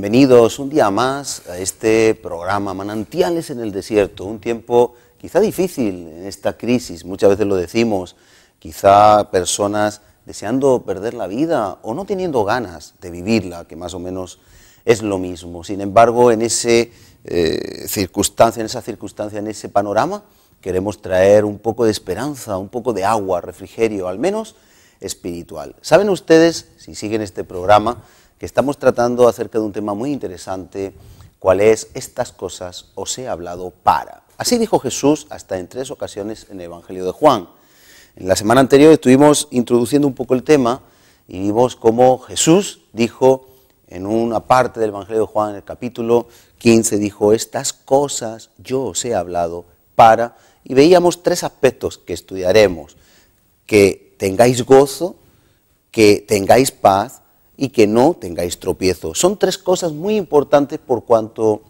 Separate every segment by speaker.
Speaker 1: Bienvenidos un día más a este programa Manantiales en el Desierto, un tiempo quizá difícil en esta crisis, muchas veces lo decimos, quizá personas deseando perder la vida o no teniendo ganas de vivirla, que más o menos es lo mismo. Sin embargo, en esa circunstancia, en ese panorama, queremos traer un poco de esperanza, un poco de agua, refrigerio, al menos espiritual. ¿Saben ustedes, si siguen este programa, que estamos tratando acerca de un tema muy interesante, cuál es estas cosas os he hablado para? Así dijo Jesús hasta en 3 ocasiones en el Evangelio de Juan. En la semana anterior estuvimos introduciendo un poco el tema y vimos cómo Jesús dijo en una parte del Evangelio de Juan, en el capítulo 15, dijo, estas cosas yo os he hablado para, y veíamos 3 aspectos que estudiaremos, que tengáis gozo, que tengáis paz, y que no tengáis tropiezo. Son 3 cosas muy importantes por cuanto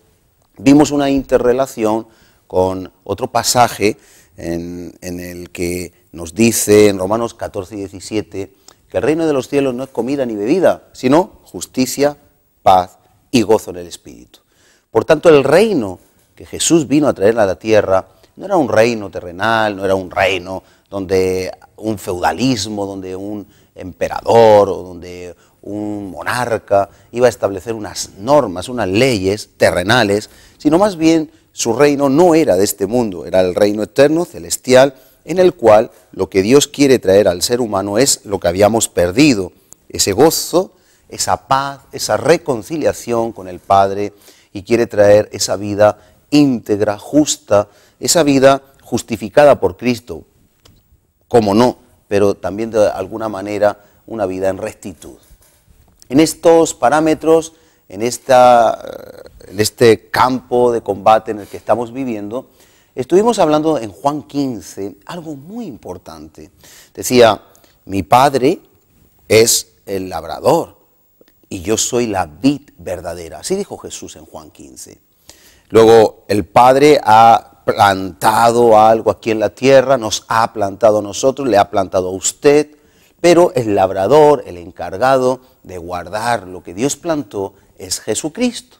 Speaker 1: vimos una interrelación con otro pasaje en el que nos dice en Romanos 14 y 17 que el reino de los cielos no es comida ni bebida, sino justicia, paz y gozo en el Espíritu. Por tanto, el reino que Jesús vino a traer a la tierra no era un reino terrenal, no era un reino donde un feudalismo, donde un emperador o donde un monarca iba a establecer unas normas, unas leyes terrenales, sino más bien su reino no era de este mundo, era el reino eterno, celestial, en el cual lo que Dios quiere traer al ser humano es lo que habíamos perdido, ese gozo, esa paz, esa reconciliación con el Padre, y quiere traer esa vida íntegra, justa, esa vida justificada por Cristo, cómo no, pero también de alguna manera una vida en rectitud. En estos parámetros, en este campo de combate en el que estamos viviendo, estuvimos hablando en Juan 15 algo muy importante. Decía, mi Padre es el labrador y yo soy la vid verdadera. Así dijo Jesús en Juan 15. Luego, el Padre ha plantado algo aquí en la tierra, nos ha plantado a nosotros, le ha plantado a usted, pero el labrador, el encargado de guardar lo que Dios plantó es Jesucristo.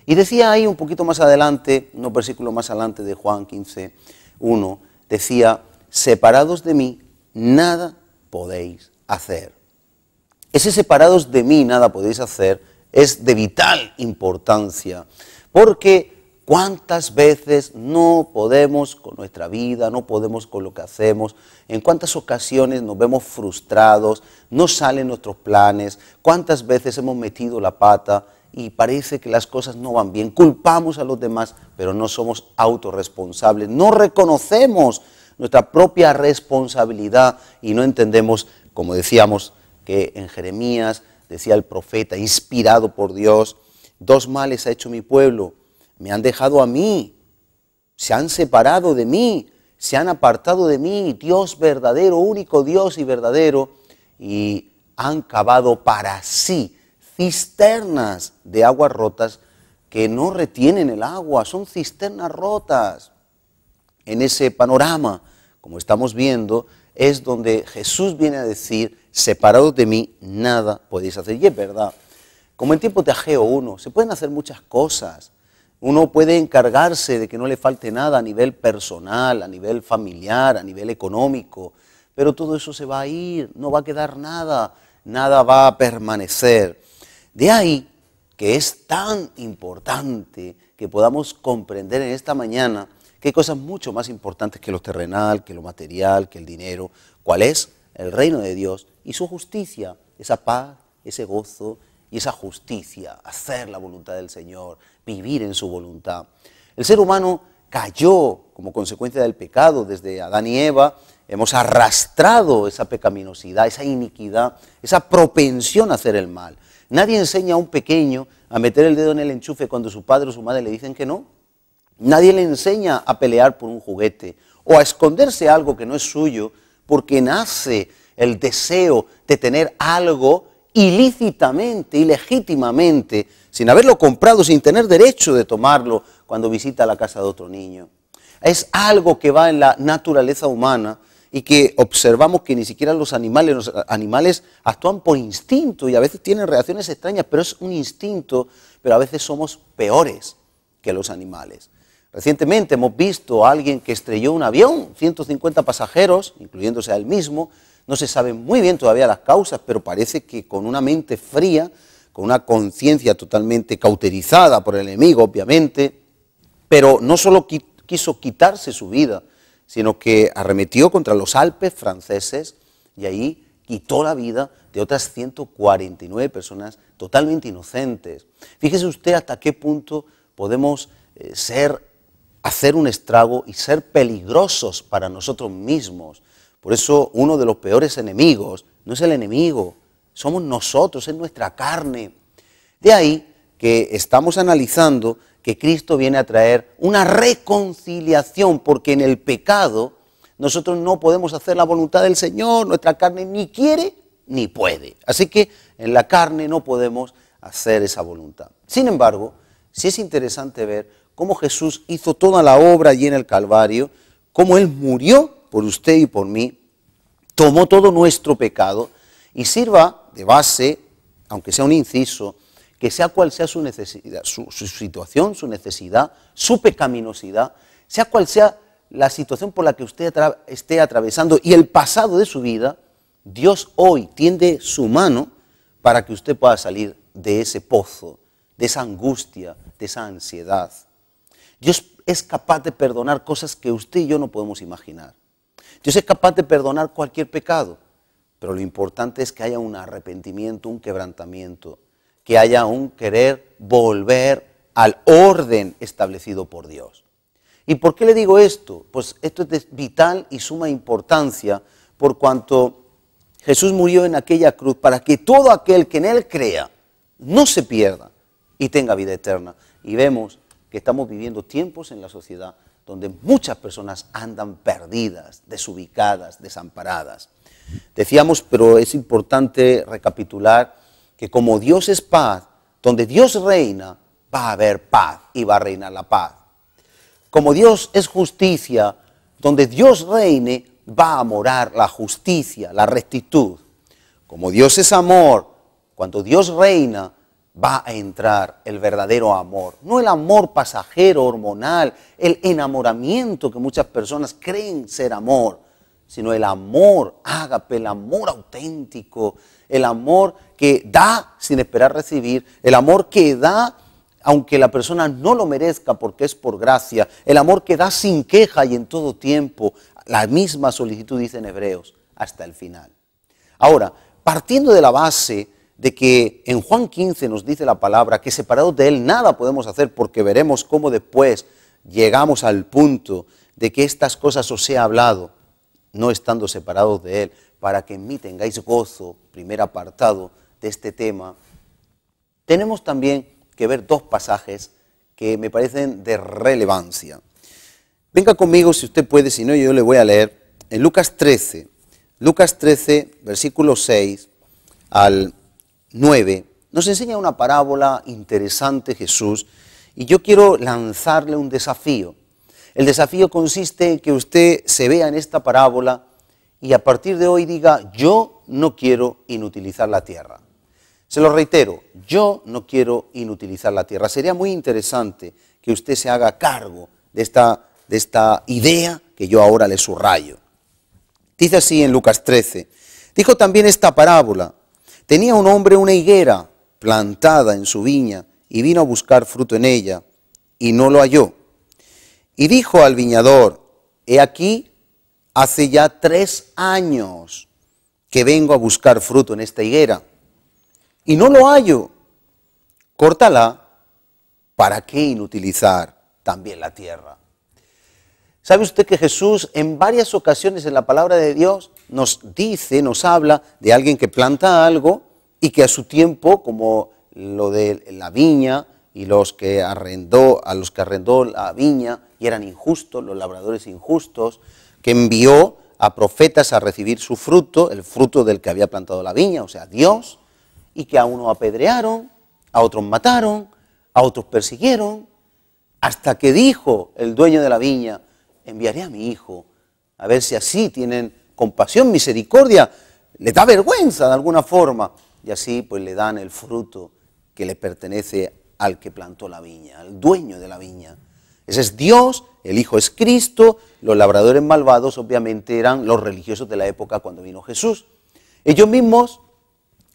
Speaker 1: Y decía ahí un poquito más adelante, unos versículos más adelante de Juan 15, 1, decía, separados de mí, nada podéis hacer. Ese separados de mí, nada podéis hacer, es de vital importancia, porque ¿cuántas veces no podemos con nuestra vida, no podemos con lo que hacemos? ¿En cuántas ocasiones nos vemos frustrados, no salen nuestros planes? ¿Cuántas veces hemos metido la pata y parece que las cosas no van bien? Culpamos a los demás, pero no somos autorresponsables. No reconocemos nuestra propia responsabilidad y no entendemos, como decíamos, que en Jeremías decía el profeta, inspirado por Dios, 2 males ha hecho mi pueblo. Me han dejado a mí, se han separado de mí, se han apartado de mí, Dios verdadero, único Dios y verdadero, y han cavado para sí cisternas de aguas rotas que no retienen el agua, son cisternas rotas. En ese panorama, como estamos viendo, es donde Jesús viene a decir, separados de mí, nada podéis hacer. Y es verdad, como en tiempos de Ageo 1, se pueden hacer muchas cosas. Uno puede encargarse de que no le falte nada a nivel personal, a nivel familiar, a nivel económico, pero todo eso se va a ir, no va a quedar nada, nada va a permanecer. De ahí que es tan importante que podamos comprender en esta mañana que hay cosas mucho más importantes que lo terrenal, que lo material, que el dinero. ¿Cuál es? El reino de Dios y su justicia, esa paz, ese gozo y esa justicia, hacer la voluntad del Señor, vivir en su voluntad. El ser humano cayó como consecuencia del pecado. Desde Adán y Eva hemos arrastrado esa pecaminosidad, esa iniquidad, esa propensión a hacer el mal. Nadie enseña a un pequeño a meter el dedo en el enchufe cuando su padre o su madre le dicen que no. Nadie le enseña a pelear por un juguete o a esconderse algo que no es suyo porque nace el deseo de tener algo ilícitamente, ilegítimamente, sin haberlo comprado, sin tener derecho de tomarlo cuando visita la casa de otro niño. Es algo que va en la naturaleza humana y que observamos que ni siquiera los animales actúan por instinto y a veces tienen reacciones extrañas, pero es un instinto, pero a veces somos peores que los animales. Recientemente hemos visto a alguien que estrelló un avión, 150 pasajeros, incluyéndose a él mismo. No se saben muy bien todavía las causas, pero parece que con una mente fría, con una conciencia totalmente cauterizada por el enemigo, obviamente, pero no solo quiso quitarse su vida, sino que arremetió contra los Alpes franceses y ahí quitó la vida de otras 149 personas totalmente inocentes. Fíjese usted hasta qué punto podemos hacer un estrago y ser peligrosos para nosotros mismos. Por eso uno de los peores enemigos no es el enemigo, somos nosotros, es nuestra carne. De ahí que estamos analizando que Cristo viene a traer una reconciliación, porque en el pecado nosotros no podemos hacer la voluntad del Señor, nuestra carne ni quiere ni puede. Así que en la carne no podemos hacer esa voluntad. Sin embargo, sí es interesante ver cómo Jesús hizo toda la obra allí en el Calvario, cómo Él murió por usted y por mí, tomó todo nuestro pecado y sirva de base, aunque sea un inciso, que sea cual sea su necesidad, su situación, su necesidad, su pecaminosidad, sea cual sea la situación por la que usted esté atravesando y el pasado de su vida, Dios hoy tiende su mano para que usted pueda salir de ese pozo, de esa angustia, de esa ansiedad. Dios es capaz de perdonar cosas que usted y yo no podemos imaginar. Dios es capaz de perdonar cualquier pecado, pero lo importante es que haya un arrepentimiento, un quebrantamiento, que haya un querer volver al orden establecido por Dios. ¿Y por qué le digo esto? Pues esto es de vital y suma importancia por cuanto Jesús murió en aquella cruz para que todo aquel que en Él crea no se pierda y tenga vida eterna. Y vemos que estamos viviendo tiempos en la sociedad donde muchas personas andan perdidas, desubicadas, desamparadas. Decíamos, pero es importante recapitular, que como Dios es paz, donde Dios reina, va a haber paz y va a reinar la paz. Como Dios es justicia, donde Dios reine, va a morar la justicia, la rectitud. Como Dios es amor, cuando Dios reina, va a entrar el verdadero amor. No el amor pasajero, hormonal, el enamoramiento que muchas personas creen ser amor, sino el amor ágape, el amor auténtico, el amor que da sin esperar recibir, el amor que da aunque la persona no lo merezca porque es por gracia, el amor que da sin queja y en todo tiempo, la misma solicitud dice en Hebreos, hasta el final. Ahora, partiendo de la base de que en Juan 15 nos dice la palabra que separados de Él nada podemos hacer, porque veremos cómo después llegamos al punto de que estas cosas os he hablado, no estando separados de Él, para que en mí tengáis gozo, primer apartado de este tema. Tenemos también que ver dos pasajes que me parecen de relevancia. Venga conmigo si usted puede, si no yo le voy a leer en Lucas 13, versículo 6 al 9, nos enseña una parábola interesante Jesús y yo quiero lanzarle un desafío. El desafío consiste en que usted se vea en esta parábola y a partir de hoy diga, yo no quiero inutilizar la tierra. Se lo reitero, yo no quiero inutilizar la tierra. Sería muy interesante que usted se haga cargo de esta idea que yo ahora le subrayo. Dice así en Lucas 13, dijo también esta parábola, tenía un hombre una higuera plantada en su viña y vino a buscar fruto en ella y no lo halló. Y dijo al viñador, he aquí, hace ya 3 años que vengo a buscar fruto en esta higuera y no lo hallo. Córtala, ¿para qué inutilizar también la tierra? ¿Sabe usted que Jesús en varias ocasiones en la palabra de Dios nos dice, nos habla de alguien que planta algo y que a su tiempo, como lo de la viña y a los que arrendó la viña y eran injustos, los labradores injustos, que envió a profetas a recibir su fruto, el fruto del que había plantado la viña, o sea, Dios, y que a uno apedrearon, a otros mataron, a otros persiguieron, hasta que dijo el dueño de la viña, enviaré a mi hijo, a ver si así tienen compasión, misericordia, les da vergüenza de alguna forma. Y así pues le dan el fruto que le pertenece al que plantó la viña, al dueño de la viña. Ese es Dios, el Hijo es Cristo, los labradores malvados obviamente eran los religiosos de la época cuando vino Jesús. Ellos mismos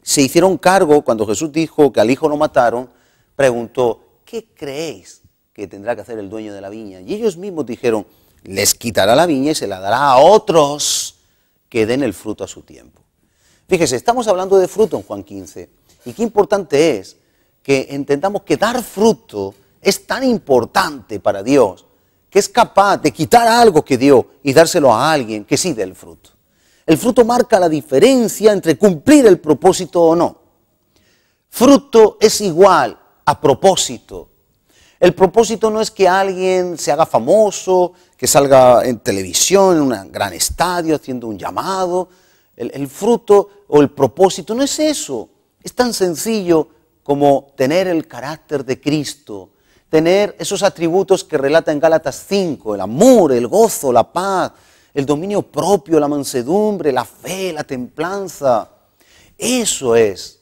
Speaker 1: se hicieron cargo, cuando Jesús dijo que al Hijo lo mataron, preguntó, ¿qué creéis que tendrá que hacer el dueño de la viña? Y ellos mismos dijeron, les quitará la viña y se la dará a otros que den el fruto a su tiempo. Fíjese, estamos hablando de fruto en Juan 15, y qué importante es que entendamos que dar fruto es tan importante para Dios, que es capaz de quitar algo que dio y dárselo a alguien que sí dé el fruto. El fruto marca la diferencia entre cumplir el propósito o no. Fruto es igual a propósito. El propósito no es que alguien se haga famoso, que salga en televisión, en un gran estadio, haciendo un llamado. El fruto o el propósito no es eso. Es tan sencillo como tener el carácter de Cristo, tener esos atributos que relata en Gálatas 5, el amor, el gozo, la paz, el dominio propio, la mansedumbre, la fe, la templanza. Eso es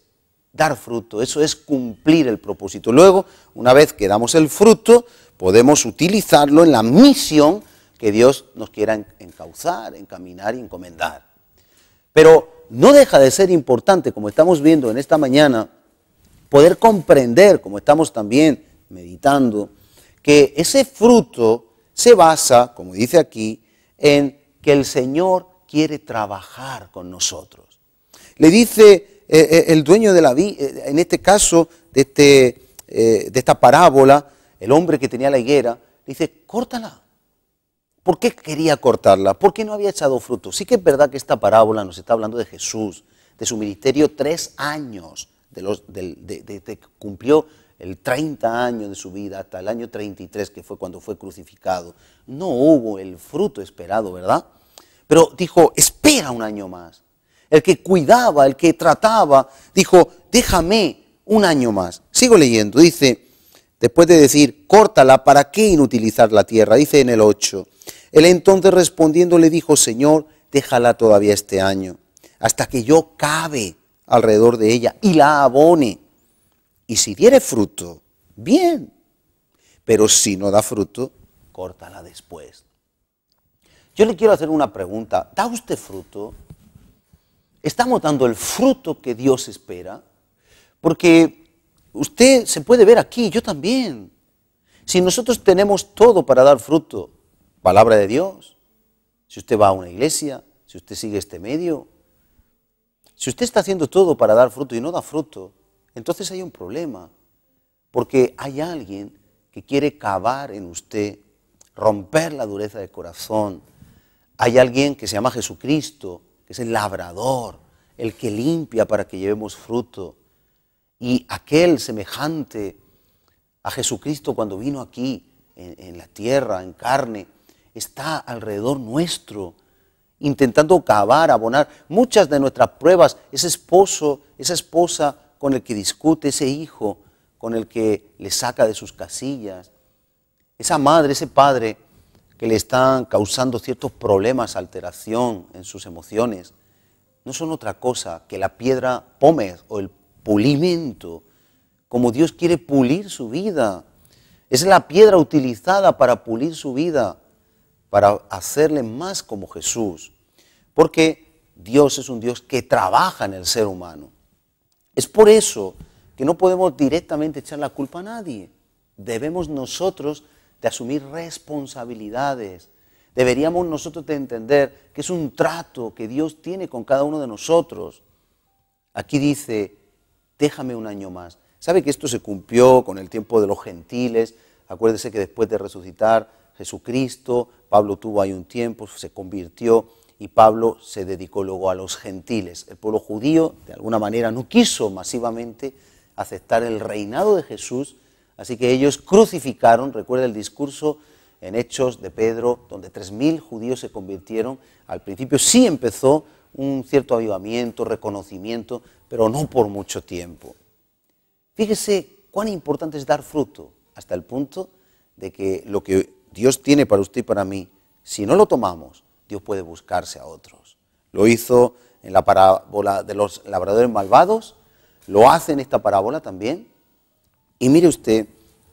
Speaker 1: dar fruto, eso es cumplir el propósito. Luego, una vez que damos el fruto, podemos utilizarlo en la misión que Dios nos quiera encauzar, encaminar y encomendar. Pero no deja de ser importante, como estamos viendo en esta mañana, poder comprender, como estamos también meditando, que ese fruto se basa, como dice aquí, en que el Señor quiere trabajar con nosotros. Le dice el dueño de la viña, en este caso, de esta parábola, el hombre que tenía la higuera, dice, córtala. ¿Por qué quería cortarla? ¿Por qué no había echado fruto? Sí que es verdad que esta parábola nos está hablando de Jesús, de su ministerio 3 años, de que cumplió el 30 años de su vida hasta el año 33, que fue cuando fue crucificado. No hubo el fruto esperado, ¿verdad? Pero dijo, espera un año más. El que cuidaba, el que trataba, dijo, déjame un año más. Sigo leyendo, dice, después de decir, córtala, ¿para qué inutilizar la tierra? Dice en el 8. Él entonces respondiendo le dijo, Señor, déjala todavía este año, hasta que yo cabe alrededor de ella y la abone. Y si diere fruto, bien, pero si no da fruto, córtala después. Yo le quiero hacer una pregunta, ¿da usted fruto? ¿Estamos dando el fruto que Dios espera? Porque usted se puede ver aquí, yo también. Si nosotros tenemos todo para dar fruto, palabra de Dios, si usted va a una iglesia, si usted sigue este medio, si usted está haciendo todo para dar fruto y no da fruto, entonces hay un problema, porque hay alguien que quiere cavar en usted, romper la dureza de corazón. Hay alguien que se llama Jesucristo, que es el labrador, el que limpia para que llevemos fruto. Y aquel semejante a Jesucristo cuando vino aquí, en la tierra, en carne, está alrededor nuestro, intentando cavar, abonar. Muchas de nuestras pruebas, ese esposo, esa esposa con el que discute, ese hijo con el que le saca de sus casillas, esa madre, ese padre que le están causando ciertos problemas, alteración en sus emociones, no son otra cosa que la piedra pómez o el pulimento, como Dios quiere pulir su vida. Es la piedra utilizada para pulir su vida, para hacerle más como Jesús, porque Dios es un Dios que trabaja en el ser humano. Es por eso que no podemos directamente echar la culpa a nadie. Debemos nosotros de asumir responsabilidades. Deberíamos nosotros de entender que es un trato que Dios tiene con cada uno de nosotros. Aquí dice, déjame un año más. ¿Sabe que esto se cumplió con el tiempo de los gentiles? Acuérdese que después de resucitar Jesucristo, Pablo tuvo ahí un tiempo, se convirtió y Pablo se dedicó luego a los gentiles. El pueblo judío, de alguna manera, no quiso masivamente aceptar el reinado de Jesús, así que ellos crucificaron, recuerda el discurso en Hechos de Pedro, donde 3.000 judíos se convirtieron. Al principio sí empezó un cierto avivamiento, reconocimiento, pero no por mucho tiempo. Fíjese cuán importante es dar fruto, hasta el punto de que lo que Dios tiene para usted y para mí, si no lo tomamos, Dios puede buscarse a otros. lo hizo en la parábola de los labradores malvados, lo hace en esta parábola también. Y mire usted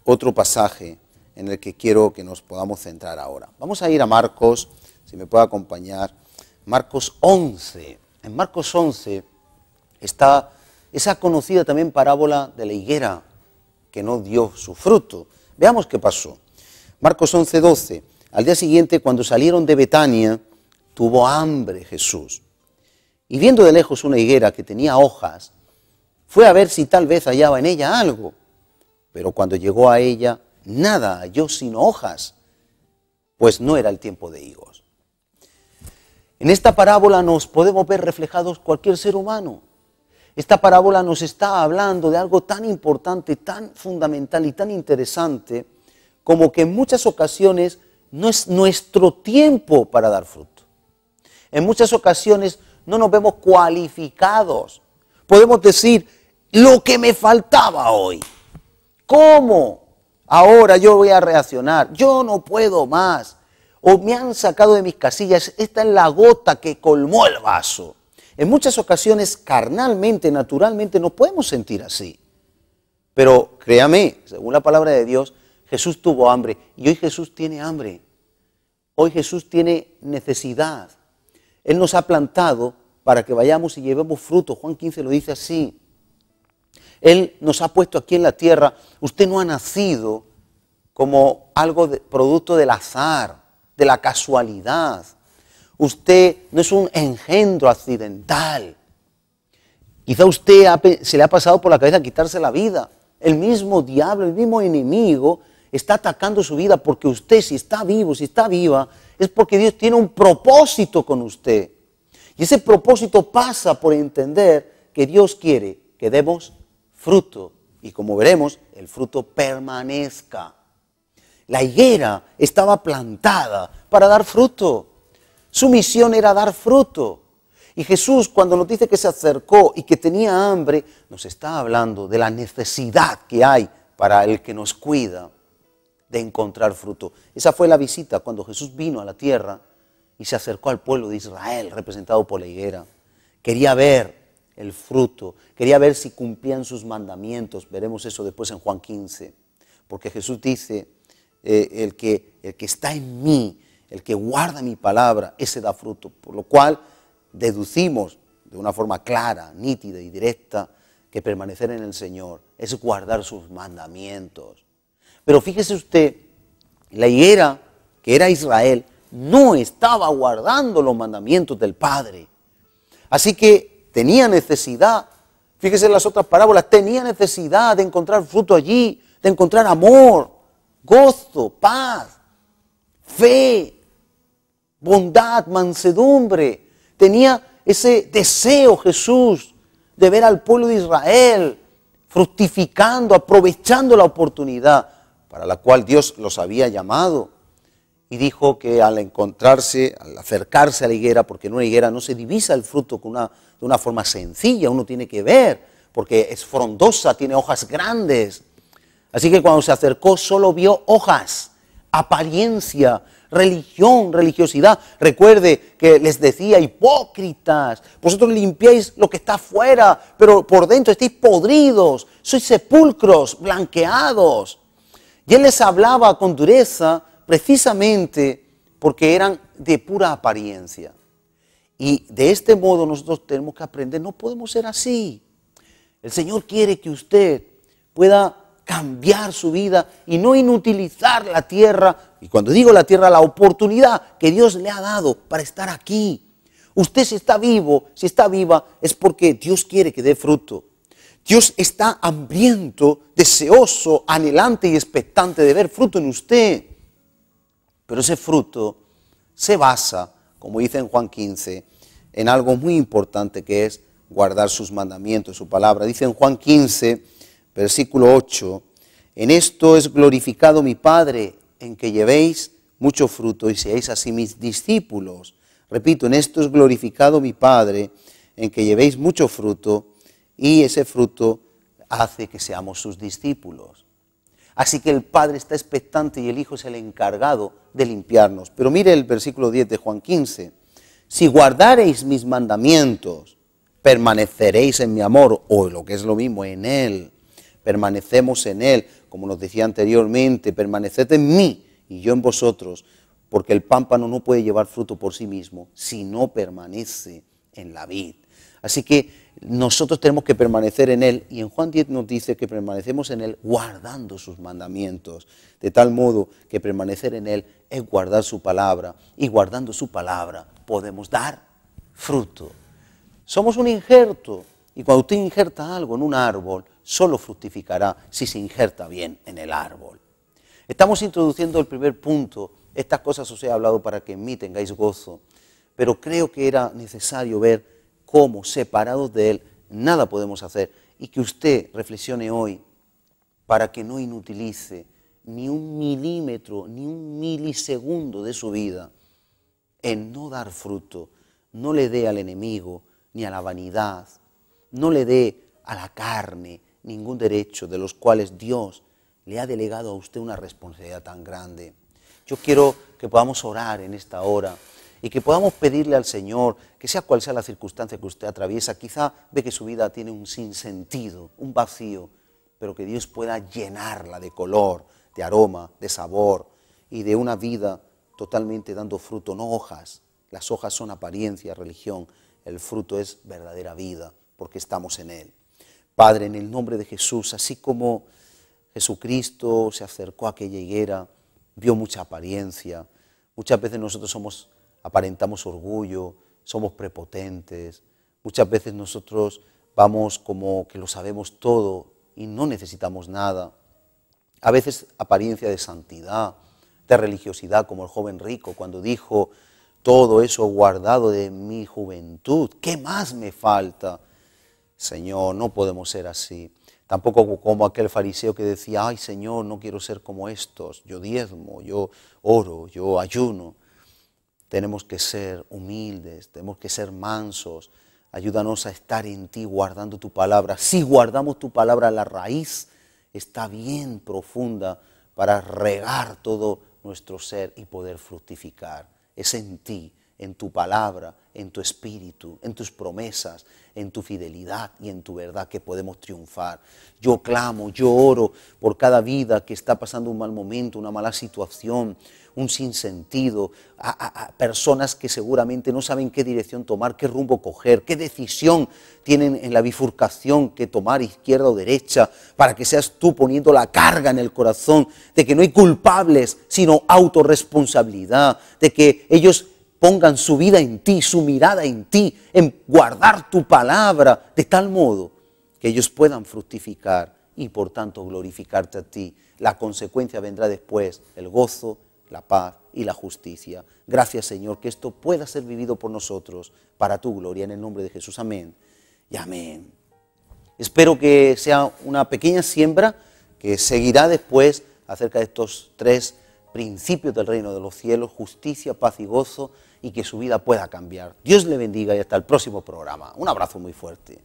Speaker 1: otro pasaje en el que quiero que nos podamos centrar ahora. Vamos a ir a Marcos, si me puede acompañar, Marcos 11. En Marcos 11 está esa conocida también parábola de la higuera que no dio su fruto. Veamos qué pasó. Marcos 11, 12. Al día siguiente, cuando salieron de Betania, tuvo hambre Jesús. Y viendo de lejos una higuera que tenía hojas, fue a ver si tal vez hallaba en ella algo. Pero cuando llegó a ella, nada halló sino hojas, pues no era el tiempo de higos. En esta parábola nos podemos ver reflejados cualquier ser humano. Esta parábola nos está hablando de algo tan importante, tan fundamental y tan interesante, como que en muchas ocasiones no es nuestro tiempo para dar fruto. En muchas ocasiones no nos vemos cualificados. Podemos decir, lo que me faltaba hoy. ¿Cómo? Ahora yo voy a reaccionar. Yo no puedo más. O me han sacado de mis casillas. Esta es la gota que colmó el vaso. En muchas ocasiones, carnalmente, naturalmente, nos podemos sentir así. Pero créame, según la palabra de Dios, Jesús tuvo hambre y hoy Jesús tiene hambre. Hoy Jesús tiene necesidad. Él nos ha plantado para que vayamos y llevemos fruto. Juan 15 lo dice así. Él nos ha puesto aquí en la tierra. Usted no ha nacido como algo producto del azar, de la casualidad. Usted no es un engendro accidental. Quizá usted se le ha pasado por la cabeza quitarse la vida. El mismo diablo, el mismo enemigo está atacando su vida porque usted, si está vivo, si está viva, es porque Dios tiene un propósito con usted. Y ese propósito pasa por entender que Dios quiere que demos fruto. Y como veremos, el fruto permanezca. La higuera estaba plantada para dar fruto. Su misión era dar fruto. Y Jesús, cuando nos dice que se acercó y que tenía hambre, nos está hablando de la necesidad que hay para el que nos cuida de encontrar fruto. Esa fue la visita cuando Jesús vino a la tierra y se acercó al pueblo de Israel, representado por la higuera. Quería ver el fruto, quería ver si cumplían sus mandamientos. Veremos eso después en Juan 15. Porque Jesús dice, el que está en mí, el que guarda mi palabra, ese da fruto. Por lo cual deducimos de una forma clara, nítida y directa que permanecer en el Señor es guardar sus mandamientos. Pero fíjese usted, la higuera, que era Israel, no estaba guardando los mandamientos del Padre. Así que tenía necesidad, fíjese en las otras parábolas, tenía necesidad de encontrar fruto allí, de encontrar amor, gozo, paz, fe, bondad, mansedumbre. Tenía ese deseo Jesús de ver al pueblo de Israel fructificando, aprovechando la oportunidad para la cual Dios los había llamado. Y dijo que al acercarse a la higuera, porque en una higuera no se divisa el fruto de una forma sencilla, uno tiene que ver, porque es frondosa, tiene hojas grandes. Así que cuando se acercó solo vio hojas, apariencia, religión, religiosidad. Recuerde que les decía, hipócritas, vosotros limpiáis lo que está afuera, pero por dentro estáis podridos, sois sepulcros blanqueados. Y él les hablaba con dureza precisamente porque eran de pura apariencia. Y de este modo nosotros tenemos que aprender, no podemos ser así. El Señor quiere que usted pueda cambiar su vida y no inutilizar la tierra, y cuando digo la tierra, la oportunidad que Dios le ha dado para estar aquí. Usted si está vivo, si está viva, es porque Dios quiere que dé fruto. Dios está hambriento, deseoso, anhelante y expectante de ver fruto en usted. Pero ese fruto se basa, como dice en Juan 15, en algo muy importante que es guardar sus mandamientos, su palabra. Dice en Juan 15, versículo 8, en esto es glorificado mi Padre, en que llevéis mucho fruto y seáis así mis discípulos. Repito, en esto es glorificado mi Padre, en que llevéis mucho fruto y ese fruto hace que seamos sus discípulos. Así que el Padre está expectante y el Hijo es el encargado de limpiarnos. Pero mire el versículo 10 de Juan 15. Si guardareis mis mandamientos, permaneceréis en mi amor, o lo que es lo mismo, en Él. Permanecemos en Él, como nos decía anteriormente, permaneced en mí y yo en vosotros, porque el pámpano no puede llevar fruto por sí mismo si no permanece en la vid. Así que nosotros tenemos que permanecer en Él, y en Juan 10 nos dice que permanecemos en Él guardando sus mandamientos, de tal modo que permanecer en Él es guardar su palabra, y guardando su palabra podemos dar fruto. Somos un injerto, y cuando usted injerta algo en un árbol, solo fructificará si se injerta bien en el árbol. Estamos introduciendo el primer punto. Estas cosas os he hablado para que en mí tengáis gozo, pero creo que era necesario ver cómo, separados de Él, nada podemos hacer, y que usted reflexione hoy para que no inutilice ni un milímetro, ni un milisegundo de su vida en no dar fruto. No le dé al enemigo, ni a la vanidad, no le dé a la carne ningún derecho de los cuales Dios le ha delegado a usted una responsabilidad tan grande. Yo quiero que podamos orar en esta hora y que podamos pedirle al Señor, que sea cual sea la circunstancia que usted atraviesa, quizá ve que su vida tiene un sinsentido, un vacío, pero que Dios pueda llenarla de color, de aroma, de sabor y de una vida totalmente dando fruto, no hojas. Las hojas son apariencia, religión, el fruto es verdadera vida, porque estamos en Él. Padre, en el nombre de Jesús, así como Jesucristo se acercó a aquella higuera, vio mucha apariencia, muchas veces nosotros aparentamos orgullo, somos prepotentes, muchas veces nosotros vamos como que lo sabemos todo y no necesitamos nada. A veces apariencia de santidad, de religiosidad, como el joven rico cuando dijo: todo eso guardado de mi juventud, ¿qué más me falta? Señor, no podemos ser así. Tampoco como aquel fariseo que decía: ay Señor, no quiero ser como estos, yo diezmo, yo oro, yo ayuno. Tenemos que ser humildes, tenemos que ser mansos. Ayúdanos a estar en ti guardando tu palabra. Si guardamos tu palabra, la raíz está bien profunda para regar todo nuestro ser y poder fructificar. Es en ti, en tu palabra, en tu espíritu, en tus promesas, en tu fidelidad y en tu verdad que podemos triunfar. Yo clamo, yo oro por cada vida que está pasando un mal momento, una mala situación, un sinsentido, a personas que seguramente no saben qué dirección tomar, qué rumbo coger, qué decisión tienen en la bifurcación que tomar, izquierda o derecha, para que seas tú poniendo la carga en el corazón de que no hay culpables, sino autorresponsabilidad, de que ellos pongan su vida en ti, su mirada en ti, en guardar tu palabra, de tal modo que ellos puedan fructificar y por tanto glorificarte a ti. La consecuencia vendrá después, el gozo, la paz y la justicia. Gracias, Señor, que esto pueda ser vivido por nosotros para tu gloria, en el nombre de Jesús. Amén y amén. Espero que sea una pequeña siembra que seguirá después acerca de estos tres principios del reino de los cielos: justicia, paz y gozo, y que su vida pueda cambiar. Dios le bendiga y hasta el próximo programa. Un abrazo muy fuerte.